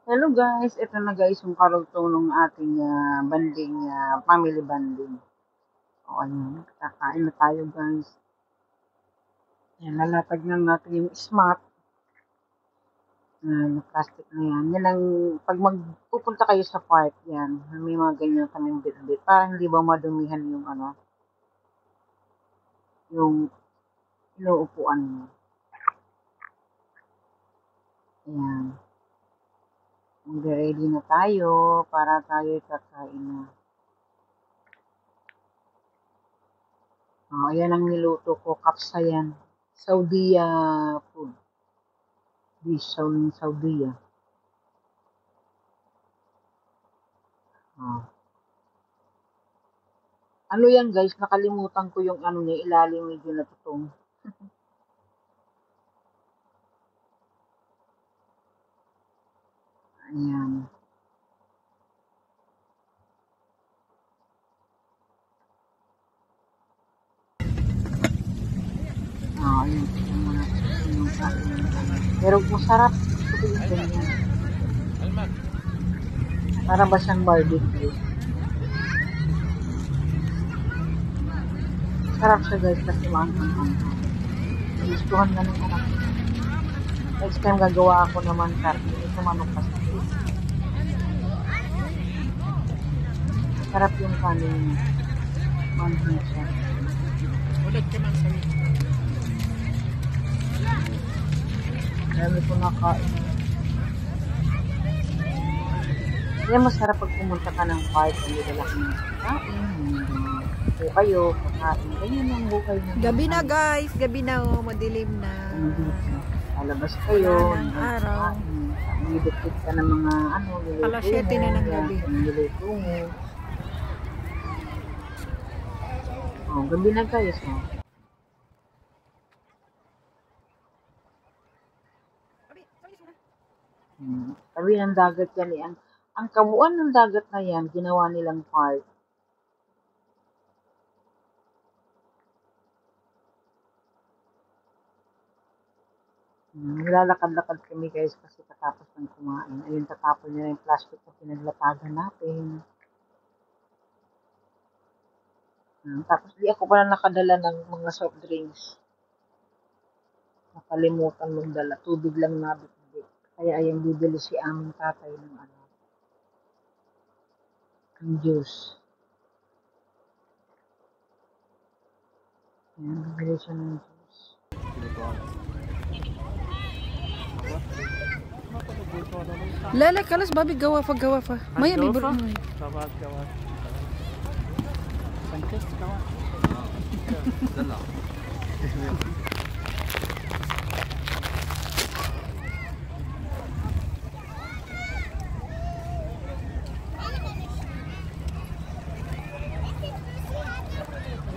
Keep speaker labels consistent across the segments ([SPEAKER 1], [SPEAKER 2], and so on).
[SPEAKER 1] Hello guys, ito na guys yung karugtong ng ating banding, family banding. O ayan, kakain na tayo guys. Ayan, lalatag na natin yung smart. Na plastic na yan. Yan ang, pag magpupunta kayo sa park, yan, may mga ganyan kaming bit-bit. Para hindi ba madumihan yung yung inuupuan mo. Ayan. Mag-ready na tayo para tayo kakain na. Ayan ang niluto ko, kapsayan. Saudia food. Dish ng Saudia. Ano yan guys, nakalimutan ko yung ano niya, ilalim medyo natutong. Ayan. Ayun. Tignan mo na yung kain. Pero masarap. Gusto ko yung ganyan. Para ba siyang barbecue? Sarap siya guys kasi maanghang-anghang. Gustuhan na ng anak. Next time gagawa ako naman karne. Ito manok kasi. Sarap yung kanin niya. Manghang siya. Ulit ka man sa'yo. Dami ko nakain. Kaya masarap pag pumunta ka ng park. Ang dala ka ng kain. Po kayo, kakain. Ganyan ang buhay na.
[SPEAKER 2] Gabi na guys. Gabi na oh. Madilim na.
[SPEAKER 1] Alabas kayo.
[SPEAKER 2] Wala ng araw.
[SPEAKER 1] Nilipit ka ng mga niluto
[SPEAKER 2] Alas 7 na ng gabi.
[SPEAKER 1] Niluto mo. Gabi na guys. Tabi ng dagat yan. Ang kabuuan ng dagat na yan, ginawa nilang park. Nilalakad-lakad kami guys kasi katapos ng kumain. Ayun, tatapon nila yung plastic na pinaglatagan natin. Tapos di ako pala nakadala ng mga soft drinks. Nakalimutan mong dala. Tubig lang nabit-bit. Kaya ayun, bibili si aming tatay ng ng juice. Ayan, bibili siya ng juice.
[SPEAKER 2] Lala kalas babi gawa fa. Maya may bro.
[SPEAKER 3] Gawa. Sanchez gawa. Lala.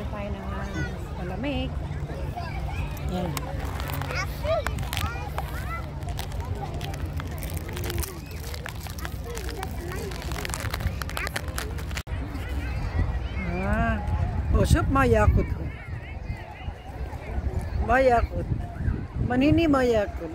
[SPEAKER 2] Tayo ng malamig. Yan. Usap mayakot ko. Mayakot. Manini mayakot.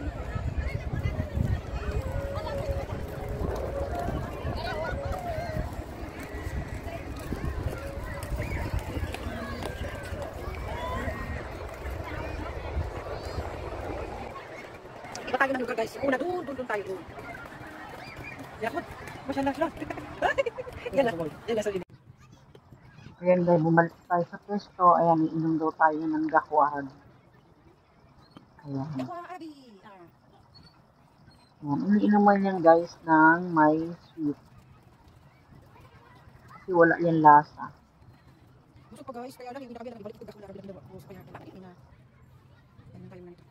[SPEAKER 2] Iba tayo ng lugar guys. Una doon tayo doon. Yakot. Masyallah sila. Yan na sa
[SPEAKER 1] Ayan dahil bumalik tayo sa pwesto. Ayan, iinom daw tayo ng gakwad. Ayan. Ayan, iniinuman yan guys ng may sweet. Kasi wala yan lasa.
[SPEAKER 2] Gusto pa guys, kaya lang hindi na kami nagbalik ko kaya nabilang ko kaya nakakita na. Ano tayo nito?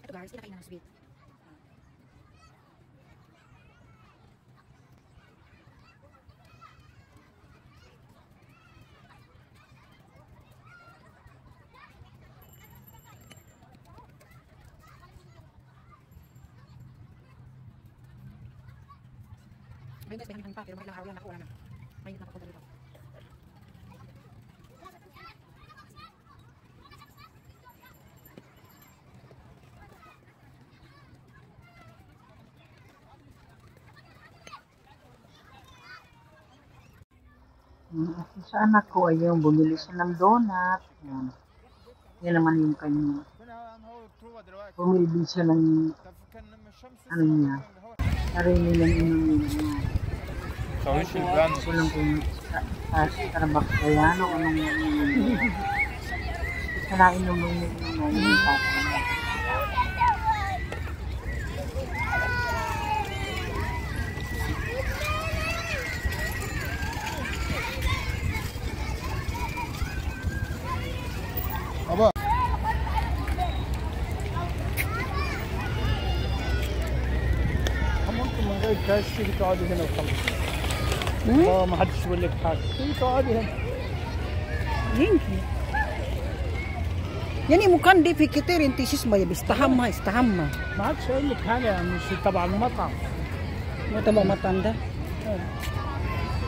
[SPEAKER 2] Ito guys, kinakain na ng sweet. Ngayon guys, may hangin pa, pero mga ilang araw lang ako, wala na. Mainit na papunta dito.
[SPEAKER 1] Sa anak ko, ayun, bumili siya ng donut. Yan. Yan naman yung kanya. Bumili din siya ng, ano niya, sarili ng inumin niya. Kulang ko yung sa Starbucks ba yan o anong inumin niya. Isa na inumin niya yung tatay.
[SPEAKER 3] ممكن من غير كاش تيجي تقعدي هنا وخلص. ما حدش يقول لك حاجه، تيجي تقعدي هنا.
[SPEAKER 2] يمكن يعني مكان دي في كتير انت شو اسمه يستحمى
[SPEAKER 3] ما حدش يقول لك حاجه، مش تبع المطعم.
[SPEAKER 2] مو تبع مطعم ده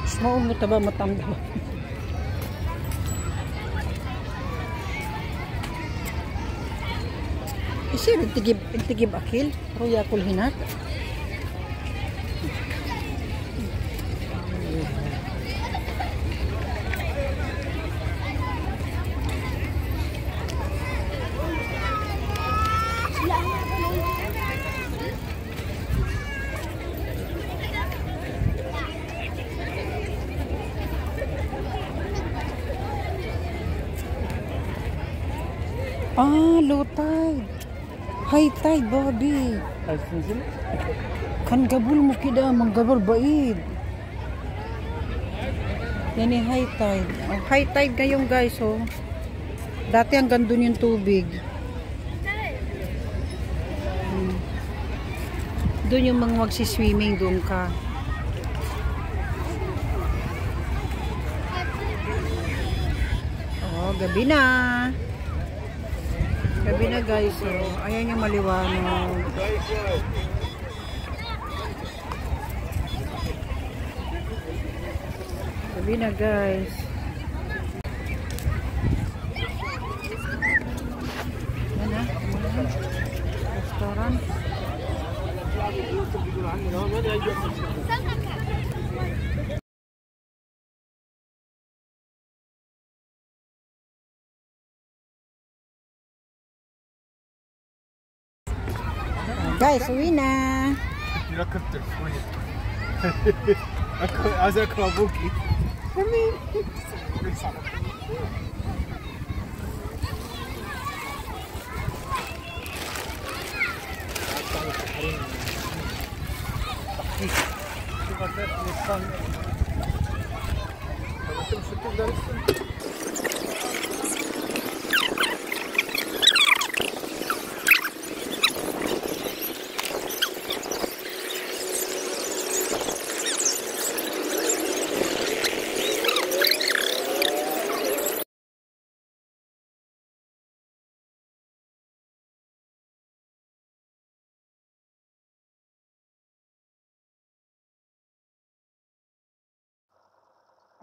[SPEAKER 2] مش معقول مو تبع مطعم ده يصير انت تجيب اكل روح ياكل هناك low tide high tide Bobby
[SPEAKER 3] عايز تنزل؟
[SPEAKER 2] كان قبل مو كده من قبل بعيد yani high tide ngayon guys oh dati hanggang dun yung tubig dun yung mga magsiswimming dun ka oh gabi na guys oh ayan yung maliwanag gabi na guys yan na restaurant guys uwi na
[SPEAKER 3] يركب تلفوني. عايز اكل ابوكي.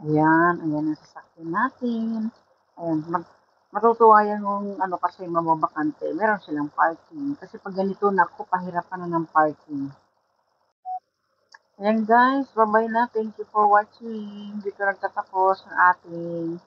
[SPEAKER 1] Ayan ang sasakyan natin. Ayan, matutuwa yan kung ano kasi mababakante. Meron silang parking. Kasi pag ganito, naku, pahirapan na ng parking. Ayan guys, bye-bye na. Thank you for watching. Dito nagtatapos ang ating